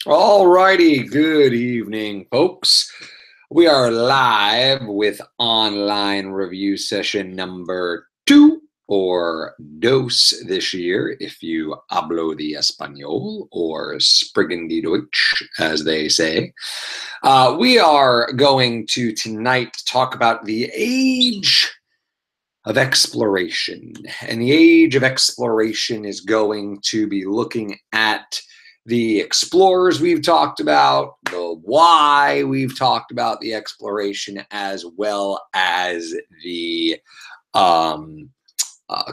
All righty, good evening, folks. We are live with online review session number 2 or dos this year, if you hablo de español or sprechen die Deutsch, as they say. We are going to tonight talk about the age of exploration. And the age of exploration is going to be looking at the explorers we've talked about, the why we've talked about the exploration, as well as the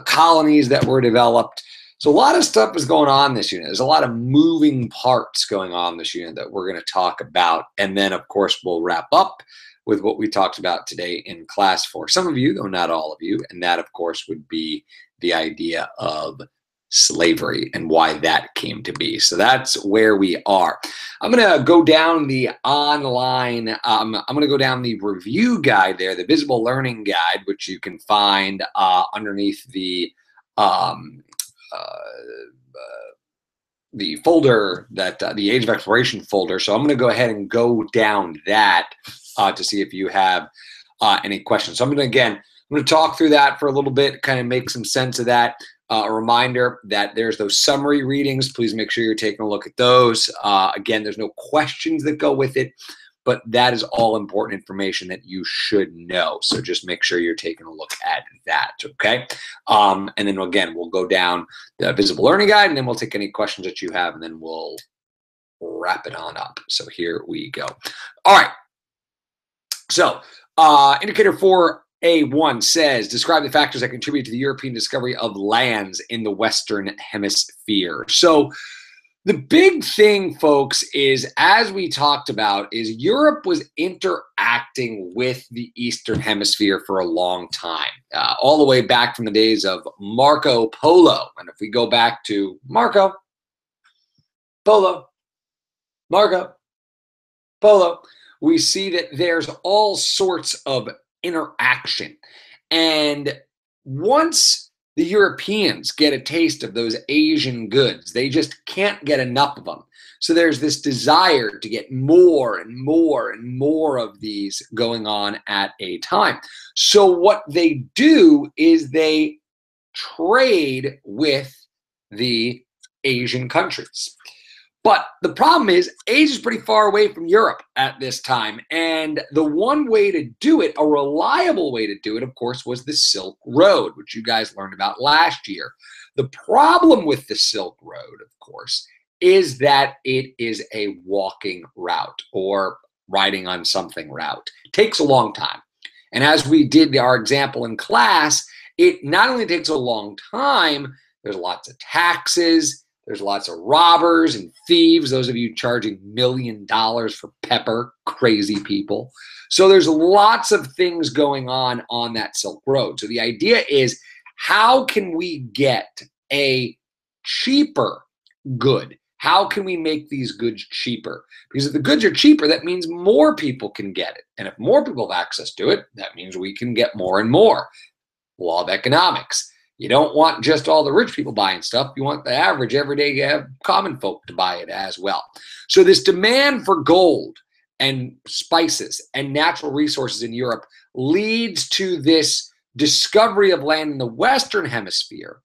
colonies that were developed. So a lot of stuff is going on this unit. There's a lot of moving parts going on this unit that we're going to talk about. And then, of course, we'll wrap up with what we talked about today in class for some of you, though not all of you. And that, of course, would be the idea of slavery and why that came to be. So that's where we are. I'm going to go down the online, I'm going to go down the review guide there, the Visible Learning Guide, which you can find underneath the folder, that the Age of Exploration folder. So I'm going to go ahead and go down that to see if you have any questions. So I'm going to talk through that for a little bit, kind of make some sense of that. A reminder that there's those summary readings. Please make sure you're taking a look at those. Again, there's no questions that go with it, but that is all important information that you should know. So just make sure you're taking a look at that, okay? And then again, we'll go down the Visible Learning Guide, and then we'll take any questions that you have, and then we'll wrap it on up. So here we go. All right. So indicator 4A1 says, describe the factors that contribute to the European discovery of lands in the Western Hemisphere. So the big thing, folks, is, as we talked about, is Europe was interacting with the Eastern Hemisphere for a long time, all the way back from the days of Marco Polo. And if we go back to Marco Polo, we see that there's all sorts of interaction. And once the Europeans get a taste of those Asian goods, they just can't get enough of them. So there's this desire to get more and more and more of these going on at a time. So what they do is they trade with the Asian countries. But the problem is, Asia is pretty far away from Europe at this time. And the one way to do it, a reliable way to do it, of course, was the Silk Road, which you guys learned about last year. The problem with the Silk Road, of course, is that it is a walking route, or riding on something route. It takes a long time. And as we did our example in class, it not only takes a long time, there's lots of taxes. There's lots of robbers and thieves, those of you charging $1 million for pepper, crazy people. So there's lots of things going on that Silk Road. So the idea is, how can we get a cheaper good? How can we make these goods cheaper? Because if the goods are cheaper, that means more people can get it. And if more people have access to it, that means we can get more and more. Law of economics. You don't want just all the rich people buying stuff. You want the average, everyday common folk to buy it as well. So this demand for gold and spices and natural resources in Europe leads to this discovery of land in the Western Hemisphere,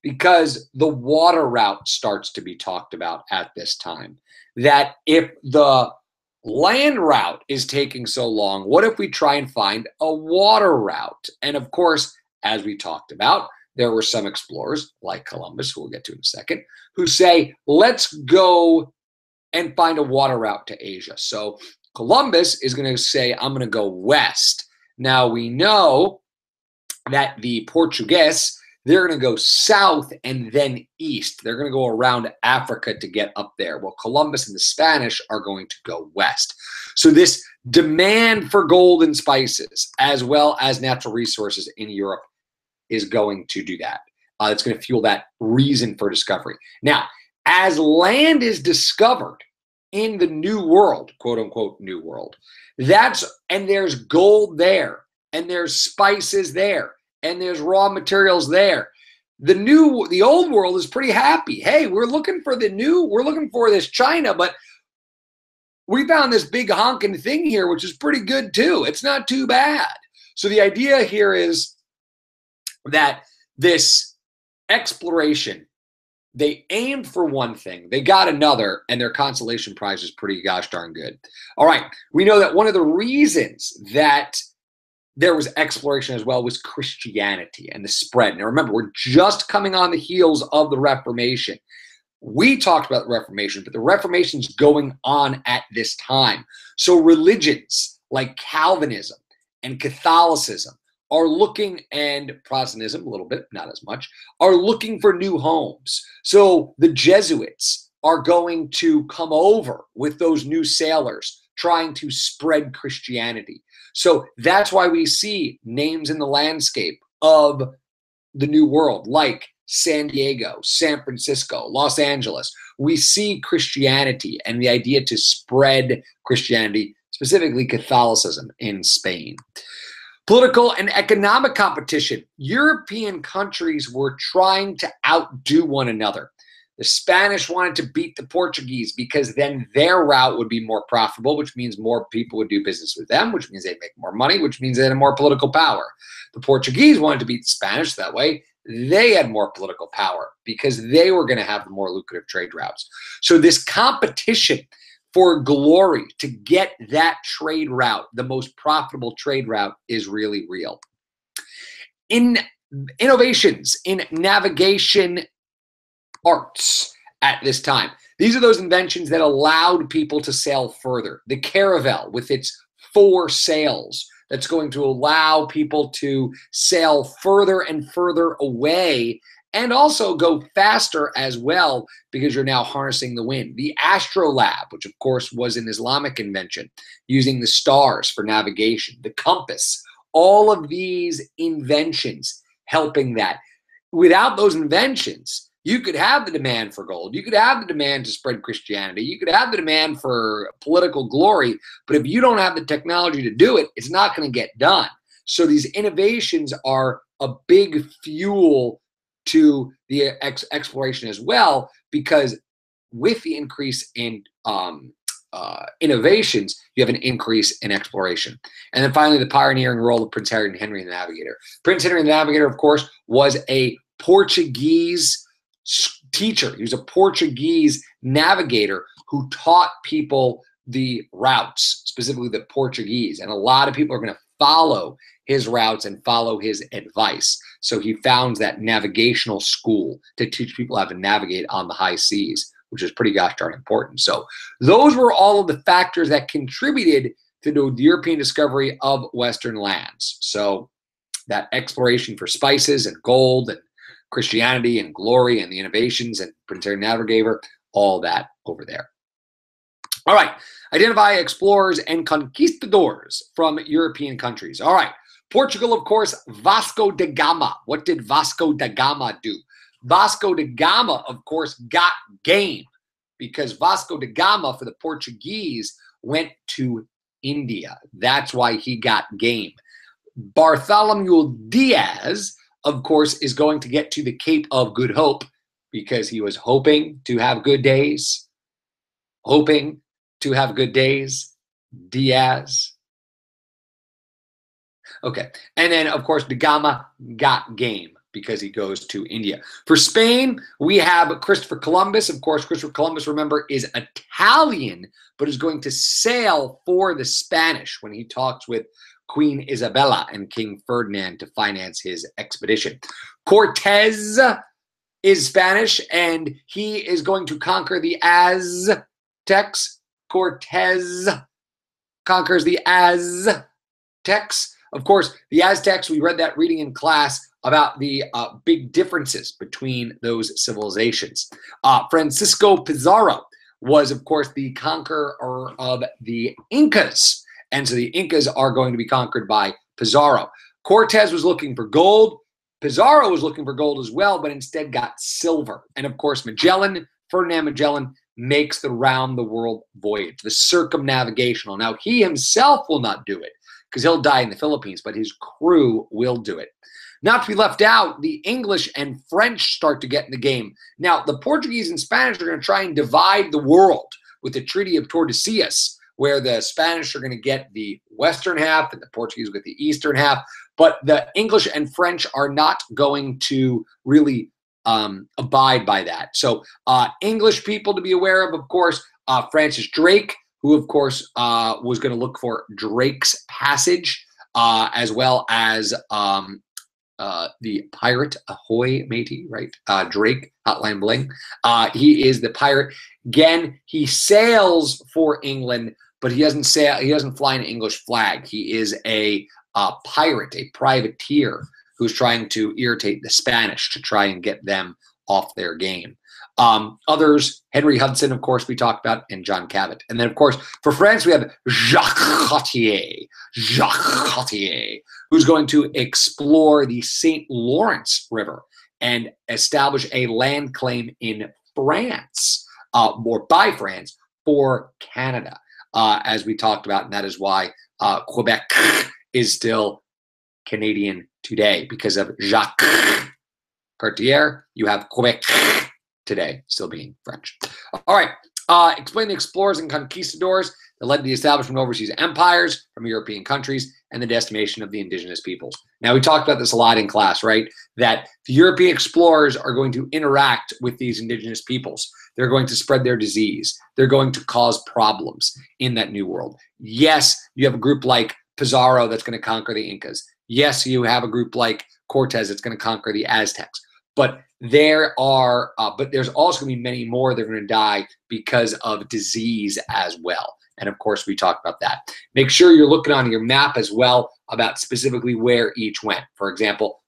because the water route starts to be talked about at this time. That if the land route is taking so long, what if we try and find a water route? And of course, as we talked about, there were some explorers like Columbus, who we'll get to in a second, who say, let's go and find a water route to Asia. So Columbus is going to say, I'm going to go west. Now we know that the Portuguese, they're going to go south and then east. They're going to go around Africa to get up there. Well, Columbus and the Spanish are going to go west. So this demand for gold and spices, as well as natural resources in Europe, is going to do that. It's going to fuel that reason for discovery. Now, as land is discovered in the New World, quote unquote New World, and there's gold there, and there's spices there, and there's raw materials there, The old world is pretty happy. Hey, we're looking for this China, but we found this big honking thing here, which is pretty good too. It's not too bad. So the idea here is that this exploration, they aimed for one thing, they got another, and their consolation prize is pretty gosh darn good. All right, we know that one of the reasons that there was exploration as well was Christianity and the spread. Now remember, we're just coming on the heels of the Reformation. We talked about the Reformation, but the Reformation is going on at this time. So religions like Calvinism and Catholicism are looking, and Protestantism a little bit, not as much, are looking for new homes. So the Jesuits are going to come over with those new sailors trying to spread Christianity. So that's why we see names in the landscape of the New World like San Diego, San Francisco, Los Angeles. We see Christianity and the idea to spread Christianity, specifically Catholicism, in Spain. Political and economic competition. European countries were trying to outdo one another. The Spanish wanted to beat the Portuguese because then their route would be more profitable, which means more people would do business with them, which means they'd make more money, which means they had more political power. The Portuguese wanted to beat the Spanish that way. They had more political power because they were going to have the more lucrative trade routes. So this competition for glory to get that trade route, the most profitable trade route, is really real. In innovations in navigation arts at this time, these are those inventions that allowed people to sail further. The caravel with its 4 sails, that's going to allow people to sail further and further away and also go faster as well because you're now harnessing the wind. The astrolabe, which of course was an Islamic invention, using the stars for navigation. The compass, all of these inventions helping that. Without those inventions, you could have the demand for gold. You could have the demand to spread Christianity. You could have the demand for political glory. But if you don't have the technology to do it, it's not going to get done. So these innovations are a big fuel to the exploration as well, because with the increase in innovations, you have an increase in exploration. And then finally, the pioneering role of Prince Henry the Navigator. Prince Henry the Navigator, of course, was a Portuguese teacher. He was a Portuguese navigator who taught people the routes, specifically the Portuguese. And a lot of people are going to follow his routes and follow his advice. So he founds that navigational school to teach people how to navigate on the high seas, which is pretty gosh darn important. So those were all of the factors that contributed to the European discovery of Western lands. So that exploration for spices and gold and Christianity and glory and the innovations and Prince Henry the Navigator, all that over there. All right, identify explorers and conquistadors from European countries. All right, Portugal, of course, Vasco da Gama. What did Vasco da Gama do? Vasco da Gama, of course, got game because Vasco da Gama for the Portuguese went to India. That's why he got game. Bartholomew Diaz, of course, is going to get to the Cape of Good Hope because he was hoping to have good days. Hoping to have good days. Diaz. Okay. And then, of course, da Gama got game because he goes to India. For Spain, we have Christopher Columbus. Of course, Christopher Columbus, remember, is Italian, but is going to sail for the Spanish when he talks with Queen Isabella and King Ferdinand to finance his expedition. Cortez is Spanish, and he is going to conquer the Aztecs. Cortez conquers the Aztecs. Of course, the Aztecs, we read that reading in class about the big differences between those civilizations. Francisco Pizarro was, of course, the conqueror of the Incas. And so the Incas are going to be conquered by Pizarro. Cortez was looking for gold. Pizarro was looking for gold as well, but instead got silver. And of course, Magellan, Ferdinand Magellan, makes the round the world voyage, the circumnavigational. Now, he himself will not do it because he'll die in the Philippines, but his crew will do it. Not to be left out, the English and French start to get in the game. Now, the Portuguese and Spanish are going to try and divide the world with the Treaty of Tordesillas, where the Spanish are going to get the western half and the Portuguese get the eastern half. But the English and French are not going to really abide by that. So English people to be aware of course, Francis Drake, who, of course, was going to look for Drake's Passage, as well as the pirate, Ahoy Matey, right? Drake, Hotline Bling. He is the pirate. Again, he sails for England, but he doesn't sail. He doesn't fly an English flag. He is a pirate, a privateer who's trying to irritate the Spanish to try and get them off their game. Others, Henry Hudson, of course, we talked about, and John Cabot. And then, of course, for France, we have Jacques Cartier, who's going to explore the St. Lawrence River and establish a land claim in France, or by France, for Canada, as we talked about. And that is why Quebec is still Canadian today, because of Jacques Cartier. You have Quebec today still being French. All right. Explain the explorers and conquistadors that led to the establishment of overseas empires from European countries and the decimation of the indigenous peoples. Now, we talked about this a lot in class, right? That the European explorers are going to interact with these indigenous peoples. They're going to spread their disease. They're going to cause problems in that new world. Yes, you have a group like Pizarro that's going to conquer the Incas. Yes, you have a group like Cortez that's going to conquer the Aztecs. But there's also going to be many more that are going to die because of disease as well. And of course, we talked about that. Make sure you're looking on your map as well about specifically where each went. For example,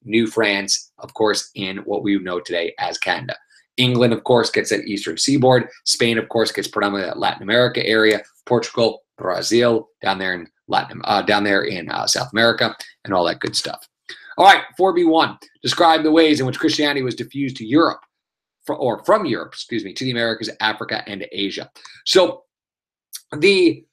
New France, of course, in what we know today as Canada. England, of course, gets that eastern seaboard. Spain, of course, gets predominantly that Latin America area. Portugal, Brazil, down there in South America, and all that good stuff. All right, 4B1. Describe the ways in which Christianity was diffused to Europe, from Europe, to the Americas, Africa, and Asia. So the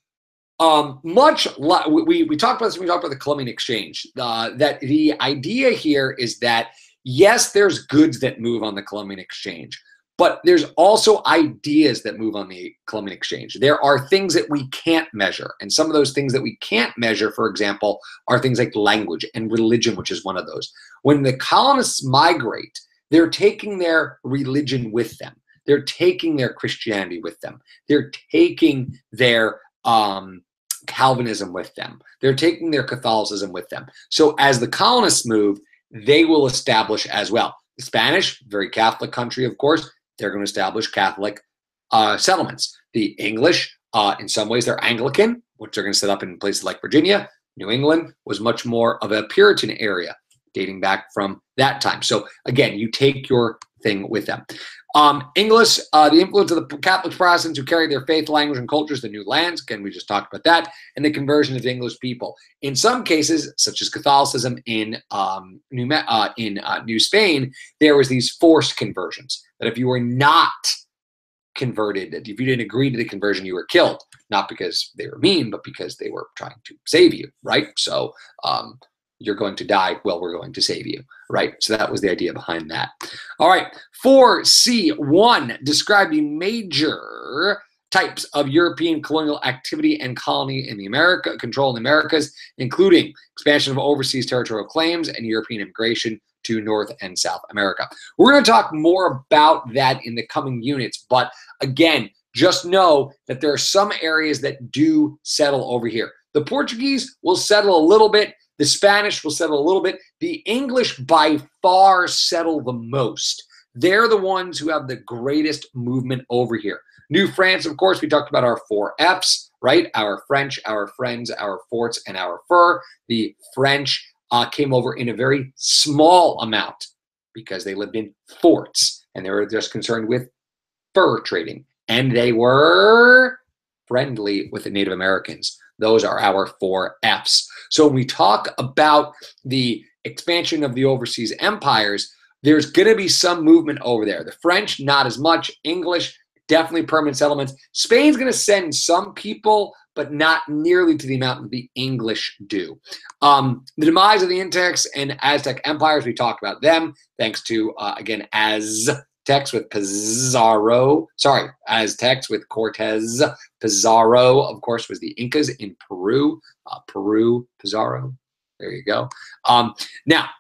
we talked about this when we talked about the Columbian Exchange. That the idea here is that yes, there's goods that move on the Columbian Exchange, but there's also ideas that move on the Columbian Exchange. There are things that we can't measure. And some of those things that we can't measure, for example, are things like language and religion, which is one of those. When the colonists migrate, they're taking their religion with them. They're taking their Christianity with them. They're taking their Calvinism with them. They're taking their Catholicism with them. So as the colonists move, they will establish as well. The Spanish, very Catholic country, of course, they're going to establish Catholic settlements. The English, in some ways, they're Anglican, which they're going to set up in places like Virginia. New England was much more of a Puritan area, dating back from that time. So again, you take your thing with them. English, the influence of the Catholic Protestants who carried their faith, language, and cultures to new lands. Again, we just talked about that. And the conversion of the English people. In some cases, such as Catholicism in New Spain, there was these forced conversions. That if you were not converted, if you didn't agree to the conversion, you were killed. Not because they were mean, but because they were trying to save you, right? So you're going to die, well, we're going to save you, right? So that was the idea behind that. All right, 4C1, describe the major types of European colonial activity and colony in the control in the Americas, including expansion of overseas territorial claims and European immigration to North and South America. We're going to talk more about that in the coming units, but again, just know that there are some areas that do settle over here. The Portuguese will settle a little bit. The Spanish will settle a little bit. The English by far settle the most. They're the ones who have the greatest movement over here. New France, of course, we talked about our 4 Fs, right? Our French, our friends, our forts, and our fur. The French came over in a very small amount because they lived in forts and they were just concerned with fur trading. And they were friendly with the Native Americans. Those are our 4 Fs. So when we talk about the expansion of the overseas empires, there's going to be some movement over there. The French, not as much. English, definitely permanent settlements. Spain's going to send some people, but not nearly to the amount that the English do. The demise of the Incas and Aztec empires, we talked about them, thanks to, again, Aztecs with Pizarro. Sorry, Aztecs with Cortez. Pizarro, of course, was the Incas in Peru. Pizarro. There you go. Now,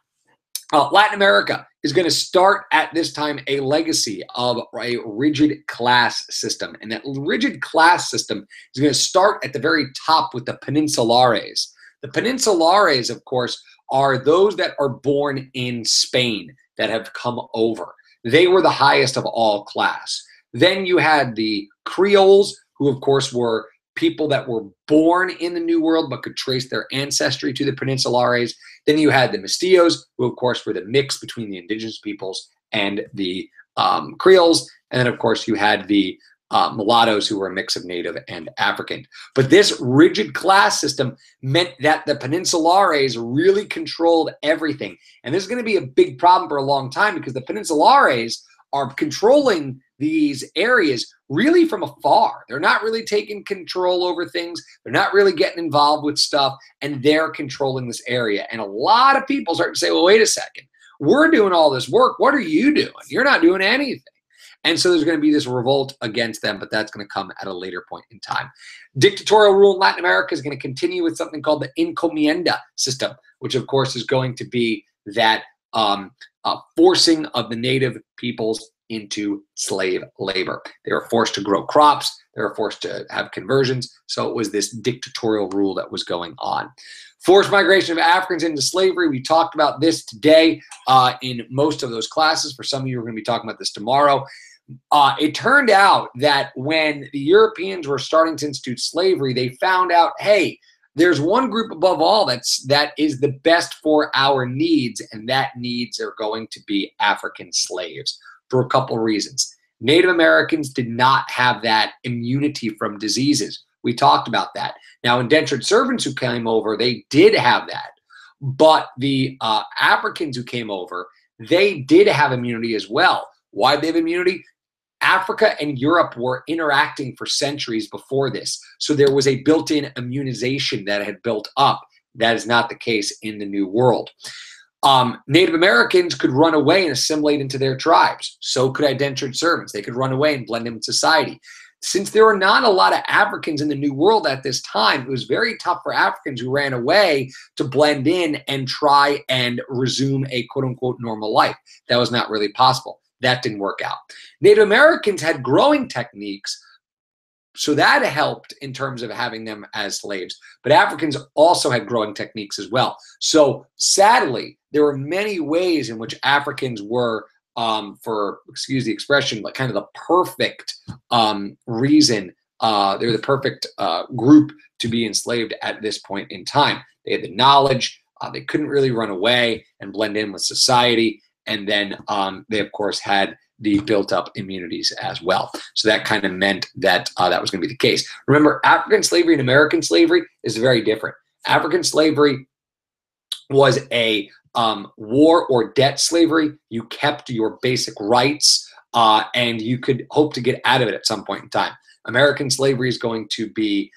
Latin America is going to start at this time a legacy of a rigid class system. And that rigid class system is going to start at the very top with the Peninsulares. The Peninsulares, of course, are those that are born in Spain that have come over. They were the highest of all class. Then you had the Creoles, who, of course, were people that were born in the New World but could trace their ancestry to the Peninsulares. Then you had the Mestizos, who, of course, were the mix between the indigenous peoples and the Creoles. And then, of course, you had the mulattoes, who were a mix of Native and African. But this rigid class system meant that the Peninsulares really controlled everything. And this is going to be a big problem for a long time, because the Peninsulares are controlling these areas really from afar. They're not really taking control over things. They're not really getting involved with stuff, and they're controlling this area. And a lot of people start to say, well, wait a second. We're doing all this work. What are you doing? You're not doing anything. And so there's going to be this revolt against them, but that's going to come at a later point in time. Dictatorial rule in Latin America is going to continue with something called the encomienda system, which, of course, is going to be that forcing of the native peoples into slave labor. They were forced to grow crops. They were forced to have conversions. So it was this dictatorial rule that was going on. Forced migration of Africans into slavery. We talked about this today in most of those classes. For some of you, we're going to be talking about this tomorrow. It turned out that when the Europeans were starting to institute slavery, they found out, hey, there's one group above all that is the best for our needs, and that needs are going to be African slaves for a couple of reasons. Native Americans did not have that immunity from diseases. We talked about that. Now, indentured servants who came over, they did have that. But the Africans who came over, they did have immunity as well. Why did they have immunity? Africa and Europe were interacting for centuries before this. So there was a built-in immunization that had built up. That is not the case in the New World. Native Americans could run away and assimilate into their tribes. So could indentured servants. They could run away and blend in with society. Since there were not a lot of Africans in the New World at this time, it was very tough for Africans who ran away to blend in and try and resume a quote-unquote normal life. That was not really possible. That didn't work out. Native Americans had growing techniques, so that helped in terms of having them as slaves. But Africans also had growing techniques as well. So sadly, there were many ways in which Africans were, excuse the expression, but kind of the perfect reason. They were the perfect group to be enslaved at this point in time. They had the knowledge. They couldn't really run away and blend in with society. And then they, of course, had the built-up immunities as well. So that kind of meant that that was going to be the case. Remember, African slavery and American slavery is very different. African slavery was a war or debt slavery. You kept your basic rights, and you could hope to get out of it at some point in time. American slavery is going to be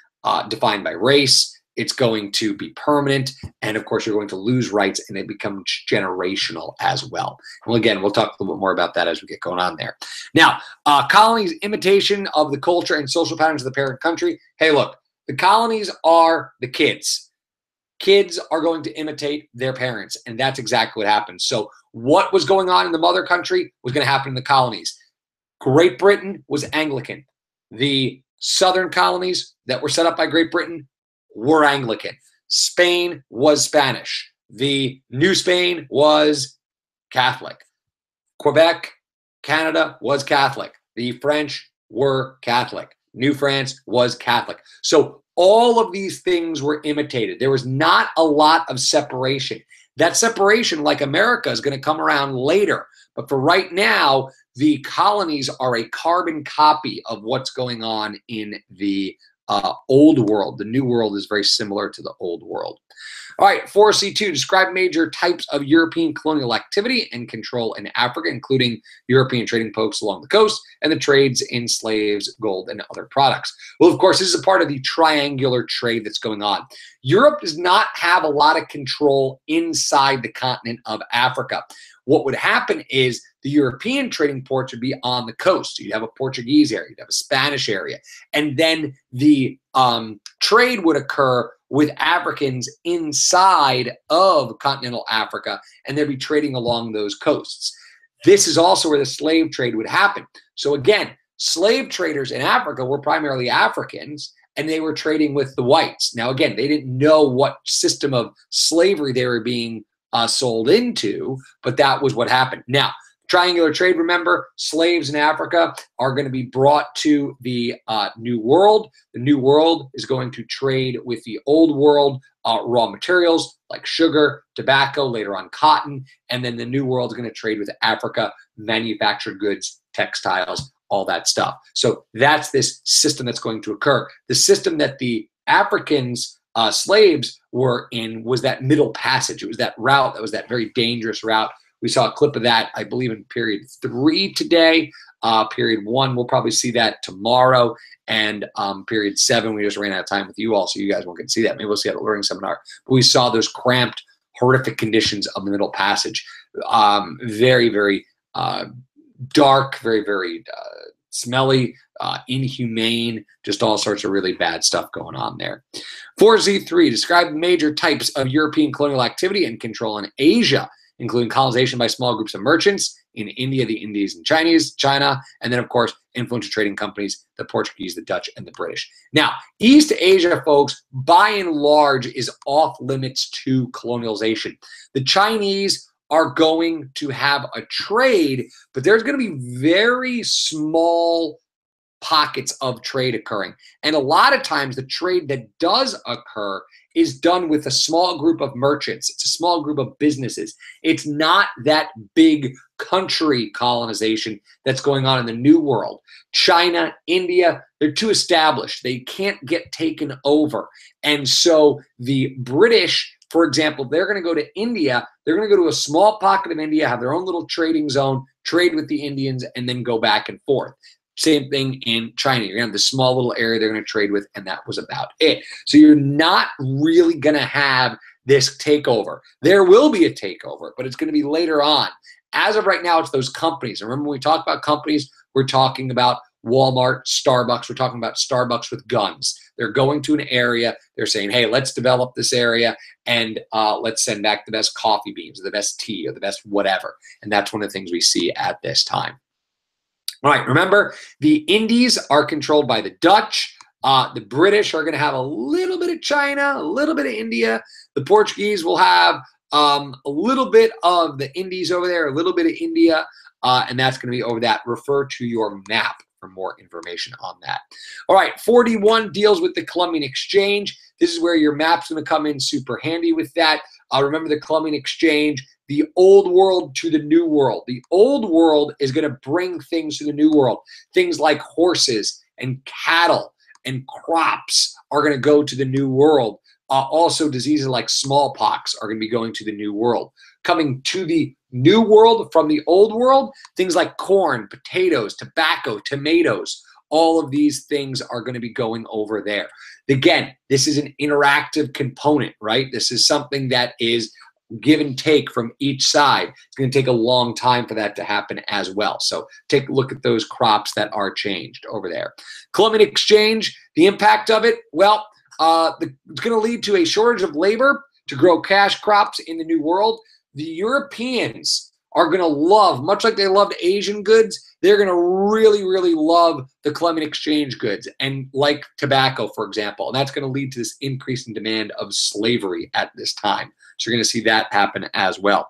defined by race. It's going to be permanent. And of course, you're going to lose rights, and they become generational as well. Well, again, we'll talk a little bit more about that as we get going on there. Now, colonies' imitation of the culture and social patterns of the parent country. Hey, look, the colonies are the kids. Kids are going to imitate their parents, and that's exactly what happened. So what was going on in the mother country was going to happen in the colonies. Great Britain was Anglican. The southern colonies that were set up by Great Britain were Anglican. Spain was Spanish. The New Spain was Catholic. Quebec, Canada was Catholic. The French were Catholic. New France was Catholic. So all of these things were imitated. There was not a lot of separation. That separation, like America, is going to come around later. But for right now, the colonies are a carbon copy of what's going on in the old world. The new world is very similar to the old world. All right, 4C2, describe major types of European colonial activity and control in Africa, including European trading posts along the coast and the trades in slaves, gold, and other products. Well, of course, this is a part of the triangular trade that's going on. Europe does not have a lot of control inside the continent of Africa. What would happen is the European trading ports would be on the coast. So you'd have a Portuguese area, you'd have a Spanish area, and then the trade would occur with Africans inside of continental Africa, and they'd be trading along those coasts. This is also where the slave trade would happen. So again, slave traders in Africa were primarily Africans, and they were trading with the whites. Now, again, they didn't know what system of slavery they were being sold into, but that was what happened. Now, triangular trade, remember, slaves in Africa are going to be brought to the New World. The New World is going to trade with the Old World raw materials like sugar, tobacco, later on cotton, and then the New World is going to trade with Africa, manufactured goods, textiles, all that stuff. So that's this system that's going to occur. The system that the Africans slaves were in was that middle passage. It was that route that was that very dangerous route. We saw a clip of that, I believe, in period 3 today. Period 1, we'll probably see that tomorrow. And period 7, we just ran out of time with you all, so you guys won't get to see that. Maybe we'll see that at the learning seminar. But we saw those cramped, horrific conditions of the middle passage. Very, very dark, very, very smelly, inhumane, just all sorts of really bad stuff going on there. 4Z3, describe major types of European colonial activity and control in Asia, including colonization by small groups of merchants in India, the Indies and Chinese, China, and then, of course, influential trading companies, the Portuguese, the Dutch, and the British. Now, East Asia, folks, by and large, is off limits to colonialization. The Chinese are going to have a trade, but there's going to be very small pockets of trade occurring. And a lot of times the trade that does occur is done with a small group of merchants. It's a small group of businesses. It's not that big country colonization that's going on in the New World. China, India, they're too established. They can't get taken over. And so the British, for example, they're going to go to India. They're going to go to a small pocket of India, have their own little trading zone, trade with the Indians, and then go back and forth. Same thing in China. You're going to have this small little area they're going to trade with, and that was about it. So you're not really going to have this takeover. There will be a takeover, but it's going to be later on. As of right now, it's those companies. Remember, when we talk about companies, we're talking about Walmart, Starbucks. We're talking about Starbucks with guns. They're going to an area. They're saying, hey, let's develop this area, and let's send back the best coffee beans or the best tea or the best whatever. And that's one of the things we see at this time. All right, remember, the Indies are controlled by the Dutch. The British are going to have a little bit of China, a little bit of India. The Portuguese will have a little bit of the Indies over there, a little bit of India, and that's going to be over that. Refer to your map for more information on that. All right, 41 deals with the Columbian Exchange. This is where your map's going to come in super handy with that. Remember the Columbian Exchange, the old world to the new world. The old world is going to bring things to the new world. Things like horses and cattle and crops are going to go to the new world. Also, diseases like smallpox are going to be going to the new world. Coming to the new world from the old world, things like corn, potatoes, tobacco, tomatoes, all of these things are going to be going over there. Again, this is an interactive component, right? This is something that is give and take from each side. It's going to take a long time for that to happen as well. So take a look at those crops that are changed over there. Columbian Exchange, the impact of it, well, it's going to lead to a shortage of labor to grow cash crops in the New World. The Europeans are going to love, much like they loved Asian goods, they're going to really, really love the Columbian Exchange goods, and like tobacco, for example. And that's going to lead to this increase in demand of slavery at this time. So you're going to see that happen as well.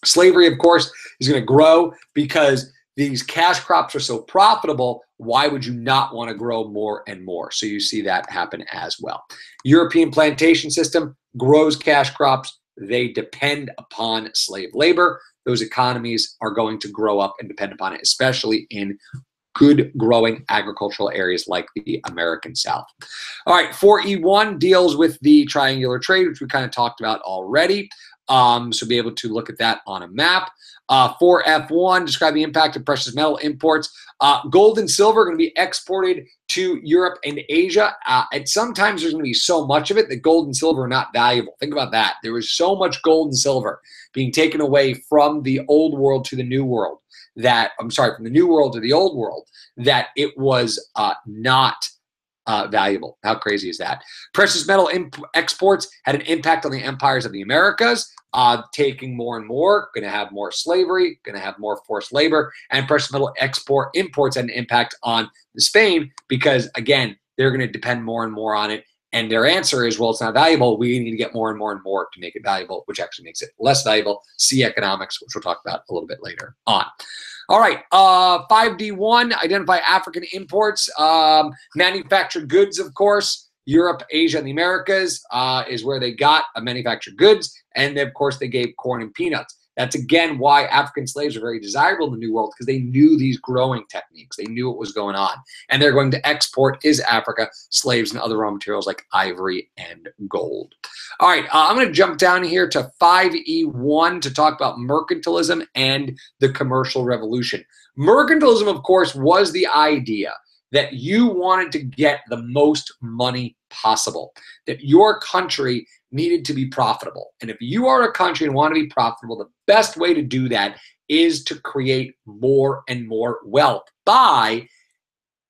Slavery, of course, is going to grow because these cash crops are so profitable. Why would you not want to grow more and more? So you see that happen as well. European plantation system grows cash crops. They depend upon slave labor. Those economies are going to grow up and depend upon it, especially in good growing agricultural areas like the American South. All right, 4E1 deals with the triangular trade, which we kind of talked about already. So be able to look at that on a map. 4F1, describe the impact of precious metal imports. Gold and silver are going to be exported to Europe and Asia. And sometimes there's going to be so much of it that gold and silver are not valuable. Think about that. There was so much gold and silver being taken away from the old world to the new world that, from the new world to the old world, that it was not valuable. How crazy is that? Precious metal exports had an impact on the empires of the Americas, taking more and more, going to have more slavery, going to have more forced labor, and precious metal imports had an impact on Spain because, again, they're going to depend more and more on it. And their answer is, well, it's not valuable. We need to get more and more and more to make it valuable, which actually makes it less valuable. See economics, which we'll talk about a little bit later on. All right, 5D1, identify African imports. Manufactured goods, of course. Europe, Asia, and the Americas is where they got manufactured goods. And, of course, they gave corn and peanuts. That's, again, why African slaves are very desirable in the New World, because they knew these growing techniques. They knew what was going on. And they're going to export is Africa slaves and other raw materials like ivory and gold. All right, I'm going to jump down here to 5E1 to talk about mercantilism and the commercial revolution. Mercantilism, of course, was the idea that you wanted to get the most money possible, that your country needed to be profitable. And if you are a country and want to be profitable, the best way to do that is to create more and more wealth by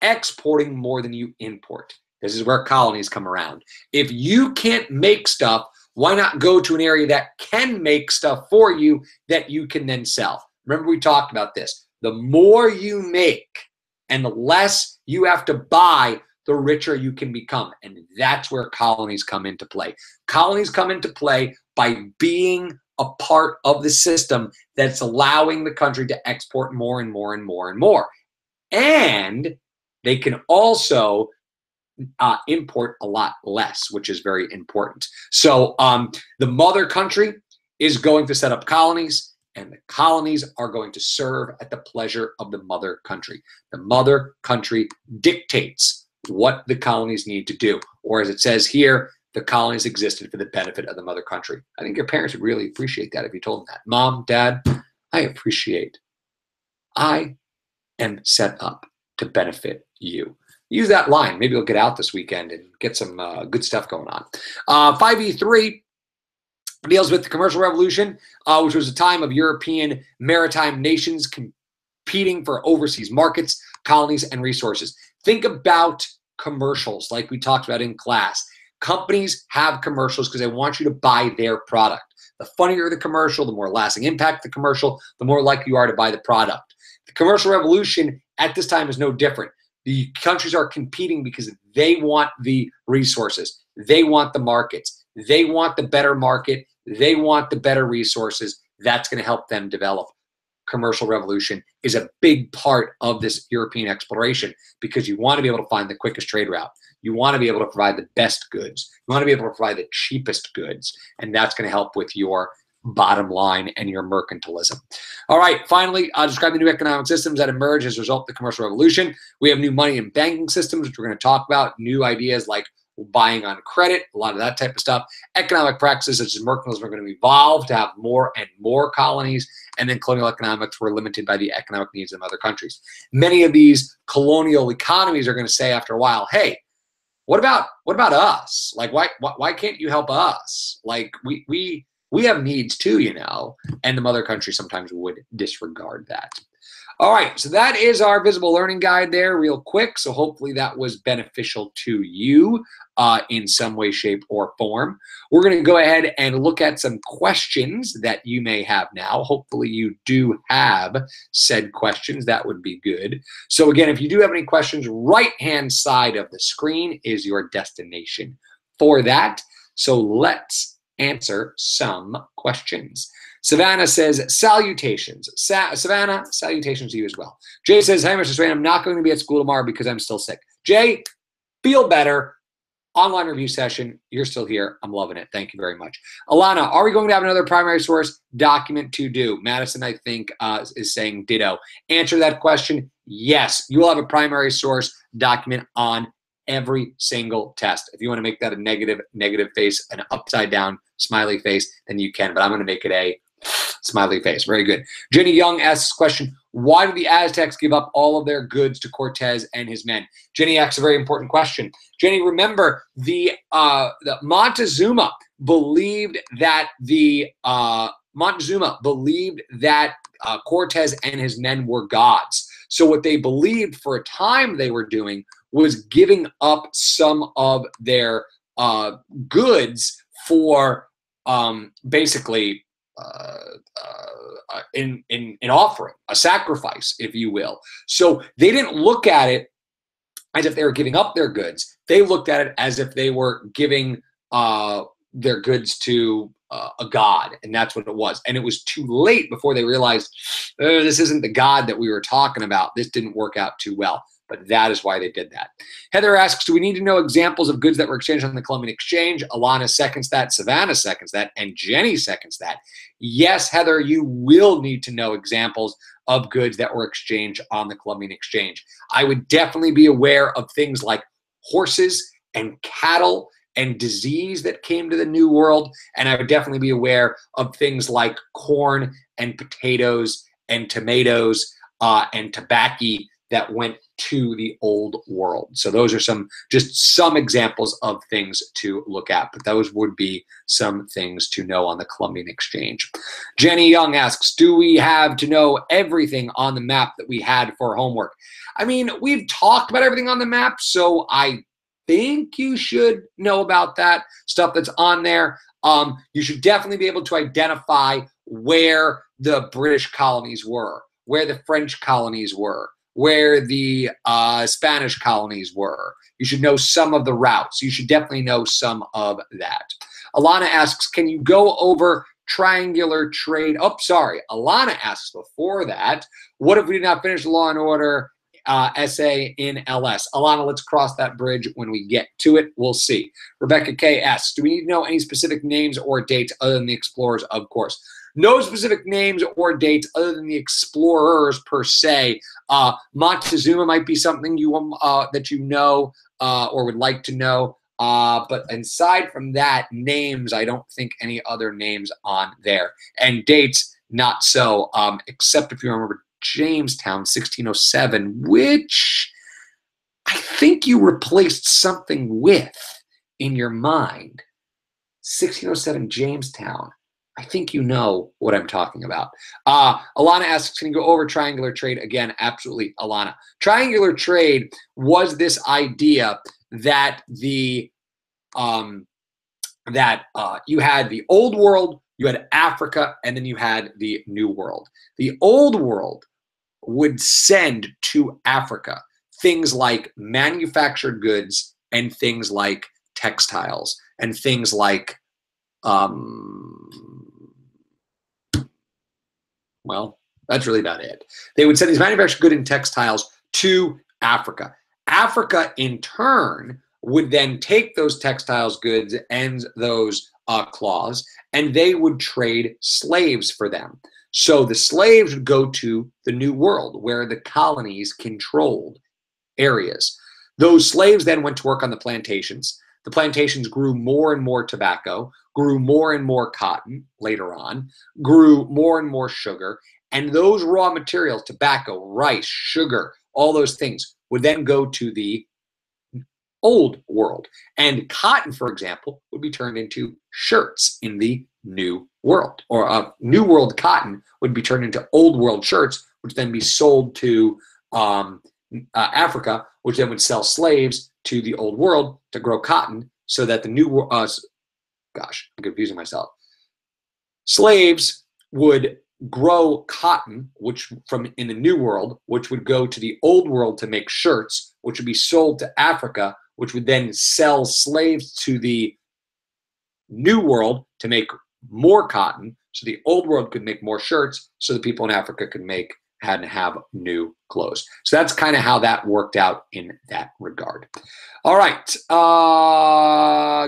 exporting more than you import. This is where colonies come around. If you can't make stuff, why not go to an area that can make stuff for you that you can then sell? Remember, we talked about this. The more you make and the less you have to buy, the richer you can become. And that's where colonies come into play. Colonies come into play by being a part of the system that's allowing the country to export more and more and more and more. And they can also import a lot less, which is very important. So the mother country is going to set up colonies, and the colonies are going to serve at the pleasure of the mother country. The mother country dictates what the colonies need to do. Or as it says here, the colonies existed for the benefit of the mother country. I think your parents would really appreciate that if you told them that. Mom, Dad, I am set up to benefit you. Use that line. Maybe you'll get out this weekend and get some good stuff going on. 5E3 deals with the commercial revolution, which was a time of European maritime nations competing for overseas markets, colonies, and resources. Think about commercials like we talked about in class. Companies have commercials because they want you to buy their product. The funnier the commercial, the more lasting impact the commercial, the more likely you are to buy the product. The commercial revolution at this time is no different. The countries are competing because they want the resources. They want the markets. They want the better market. They want the better resources. That's going to help them develop. Commercial revolution is a big part of this European exploration because you want to be able to find the quickest trade route. You want to be able to provide the best goods. You want to be able to provide the cheapest goods. And that's going to help with your bottom line and your mercantilism. All right, finally, describe the new economic systems that emerge as a result of the commercial revolution. We have new money and banking systems, which we're going to talk about, new ideas like buying on credit, a lot of that type of stuff. Economic practices such as mercantilism are going to evolve to have more and more colonies, and then colonial economics were limited by the economic needs of other countries. Many of these colonial economies are going to say after a while, hey, what about us? Like, why can't you help us? Like, we have needs too, you know, and the mother country sometimes would disregard that. All right, so that is our visible learning guide there real quick. So hopefully that was beneficial to you in some way, shape, or form. We're going to go ahead and look at some questions that you may have now. Hopefully you do have said questions. That would be good. So again, if you do have any questions, right-hand side of the screen is your destination for that. So let's answer some questions. Savannah says, salutations. Savannah, salutations to you as well. Jay says, hey, Mr. Swain, I'm not going to be at school tomorrow because I'm still sick. Jay, feel better. Online review session. You're still here. I'm loving it. Thank you very much. Alana, are we going to have another primary source document to do? Madison, I think, is saying ditto. Answer that question. Yes, you will have a primary source document on every single test. If you want to make that a negative face, an upside down smiley face, then you can, but I'm going to make it a smiley face. Very good. Jenny Young asks question, why did the Aztecs give up all of their goods to Cortez and his men? Jenny asks a very important question. Jenny, remember the Montezuma believed that Cortez and his men were gods. So what they believed for a time they were doing was giving up some of their goods for basically in offering, a sacrifice, if you will. So they didn't look at it as if they were giving up their goods. They looked at it as if they were giving their goods to a god, and that's what it was. And it was too late before they realized this isn't the god that we were talking about. This didn't work out too well. But that is why they did that. Heather asks, do we need to know examples of goods that were exchanged on the Columbian Exchange? Alana seconds that, Savannah seconds that, and Jenny seconds that. Yes, Heather, you will need to know examples of goods that were exchanged on the Columbian Exchange. I would definitely be aware of things like horses and cattle and disease that came to the New World, and I would definitely be aware of things like corn and potatoes and tomatoes and tobacco that went to the Old World. So those are just some examples of things to look at, but those would be some things to know on the Columbian Exchange. Jenny Young asks, do we have to know everything on the map that we had for homework? I mean, we've talked about everything on the map, so I think you should know about that stuff that's on there. You should definitely be able to identify where the British colonies were, where the French colonies were, where the Spanish colonies were. You should know some of the routes. You should definitely know some of that. Alana asks, can you go over triangular trade? Oh, sorry. Alana asks before that, what if we did not finish the Law and Order essay in LS? Alana, let's cross that bridge when we get to it. We'll see. Rebecca K asks, do we need to know any specific names or dates other than the explorers? Of course. No specific names or dates other than the explorers per se. Montezuma might be something that you know or would like to know. But aside from that, names, I don't think any other names on there. And dates, not so, except if you remember Jamestown, 1607, which I think you replaced something with in your mind. 1607 Jamestown. I think you know what I'm talking about. Alana asks, can you go over triangular trade again? Absolutely, Alana. Triangular trade was this idea that you had the Old World, you had Africa, and then you had the New World. The Old World would send to Africa things like manufactured goods and things like textiles and things like well, that's really about it. They would send these manufactured goods and textiles to Africa. Africa, in turn, would then take those textiles, goods, and those cloths, and they would trade slaves for them. So the slaves would go to the New World, where the colonies controlled areas. Those slaves then went to work on the plantations. The plantations grew more and more tobacco, grew more and more cotton later on, grew more and more sugar, and those raw materials, tobacco, rice, sugar, all those things would then go to the Old World. And cotton, for example, would be turned into shirts in the New World. Or New World cotton would be turned into Old World shirts, which then be sold to Africa, which then would sell slaves to the Old World to grow cotton so that the New World, gosh, I'm confusing myself. Slaves would grow cotton, which from in the New World, which would go to the Old World to make shirts, which would be sold to Africa, which would then sell slaves to the New World to make more cotton, so the Old World could make more shirts, so the people in Africa could have new clothes. So that's kind of how that worked out in that regard. All right.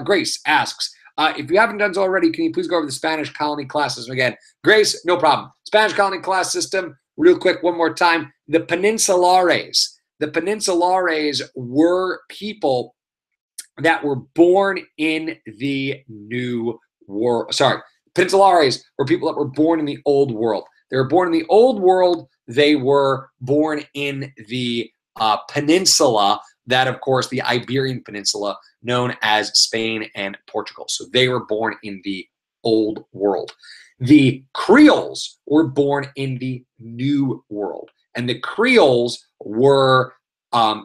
Grace asks, if you haven't done so already, can you please go over the Spanish colony class system again? Grace, no problem. Spanish colony class system, real quick one more time, the Peninsulares. The Peninsulares were people that were born in the New World. Sorry, Peninsulares were people that were born in the Old World. They were born in the Old World. They were born in the peninsula, that, of course, the Iberian Peninsula, known as Spain and Portugal. So they were born in the Old World. The Creoles were born in the New World. And the Creoles were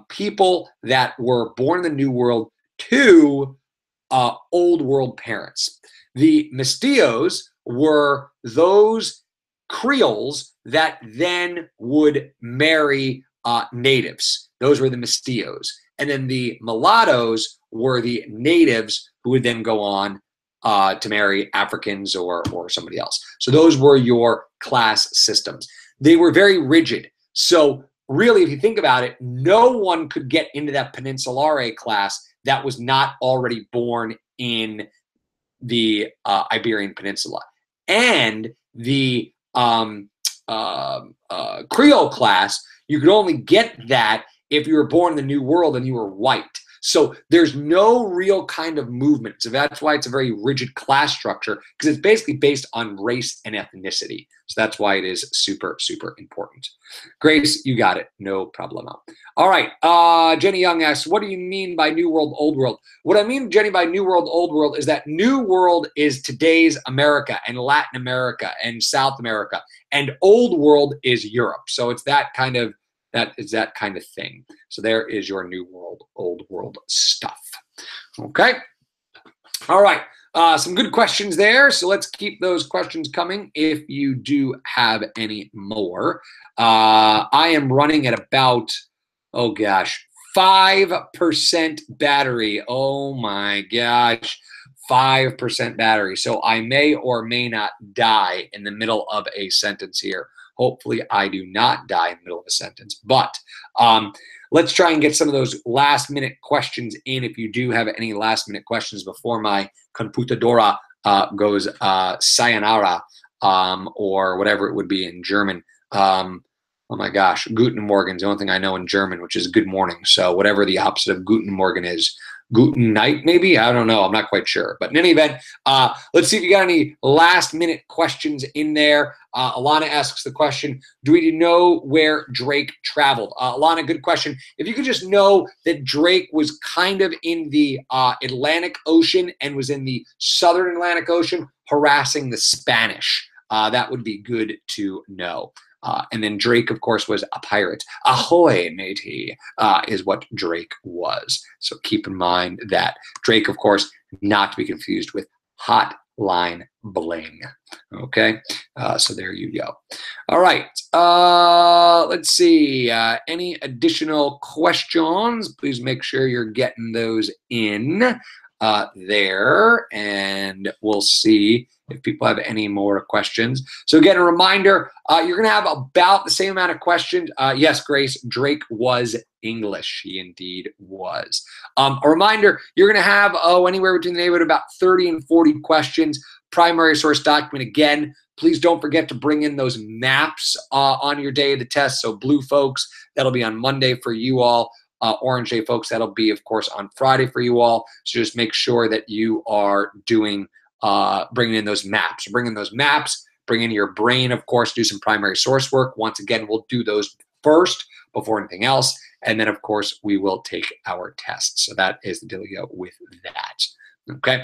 people that were born in the New World to Old World parents. The Mestizos were those Creoles that then would marry natives. Those were the Mestizos. And then the Mulattoes were the natives who would then go on to marry Africans or somebody else. So those were your class systems. They were very rigid. So really, if you think about it, no one could get into that Peninsulare class that was not already born in the Iberian Peninsula. And the Creole class, you could only get that if you were born in the New World and you were white. So there's no real kind of movement. So that's why it's a very rigid class structure, because it's basically based on race and ethnicity. So that's why it is super, super important. Grace, you got it. No problemo. All right. Jenny Young asks, what do you mean by New World, Old World? What I mean, Jenny, by New World, Old World is that New World is today's America and Latin America and South America. And Old World is Europe. So it's that kind of thing. So there is your New World, Old World stuff. Okay. All right. Some good questions there. So let's keep those questions coming if you do have any more. I am running at about, 5% battery. Oh my gosh. 5% battery. So I may or may not die in the middle of a sentence here. Hopefully I do not die in the middle of a sentence. But let's try and get some of those last minute questions in. If you do have any last minute questions before my computadora goes sayonara, or whatever it would be in German. Oh my gosh, Guten Morgen is the only thing I know in German, which is good morning. So whatever the opposite of Guten Morgen is, Guten Night maybe? I don't know. I'm not quite sure. But in any event, let's see if you got any last minute questions in there. Alana asks the question, do we know where Drake traveled? Alana, good question. If you could just know that Drake was kind of in the Atlantic Ocean and was in the Southern Atlantic Ocean harassing the Spanish, that would be good to know. And then Drake, of course, was a pirate. Ahoy, matey, is what Drake was. So keep in mind that Drake, of course, not to be confused with Hotline Bling. Okay, so there you go. All right, let's see. Any additional questions? Please make sure you're getting those in there, and we'll see if people have any more questions. So again, a reminder, you're going to have about the same amount of questions. Yes, Grace, Drake was English. He indeed was. A reminder, you're going to have anywhere between the neighborhood about 30 and 40 questions. Primary source document. Again, please don't forget to bring in those maps on your day of the test. So blue folks, that'll be on Monday for you all. Orange Day folks, that'll be, of course, on Friday for you all. So just make sure that you are doing bringing in those maps. Bring in those maps, bring in your brain, of course, do some primary source work. Once again, we'll do those first before anything else. And then, of course, we will take our tests. So that is the dealio with that. Okay.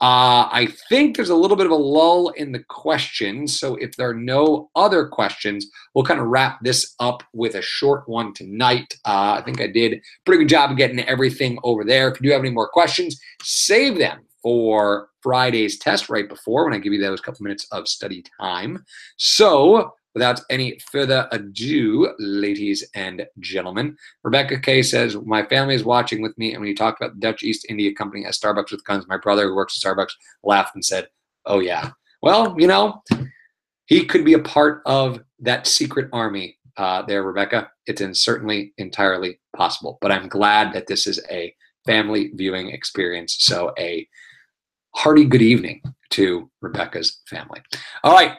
I think there's a little bit of a lull in the questions. So if there are no other questions, we'll kind of wrap this up with a short one tonight. I think I did a pretty good job of getting everything over there. If you do have any more questions, save them for Friday's test right before when I give you those couple minutes of study time. So without any further ado, ladies and gentlemen, Rebecca K says, my family is watching with me, and when you talked about the Dutch East India Company at Starbucks with guns, my brother who works at Starbucks laughed and said, oh yeah. Well, you know, he could be a part of that secret army there, Rebecca. It's certainly entirely possible, but I'm glad that this is a family viewing experience. So a hearty good evening to Rebecca's family. All right,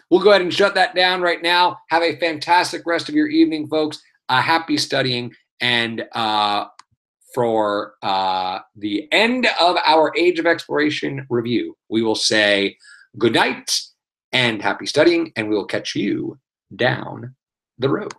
we'll go ahead and shut that down right now. Have a fantastic rest of your evening, folks. Happy studying, and for the end of our Age of Exploration review, we will say good night and happy studying, and we will catch you down the road.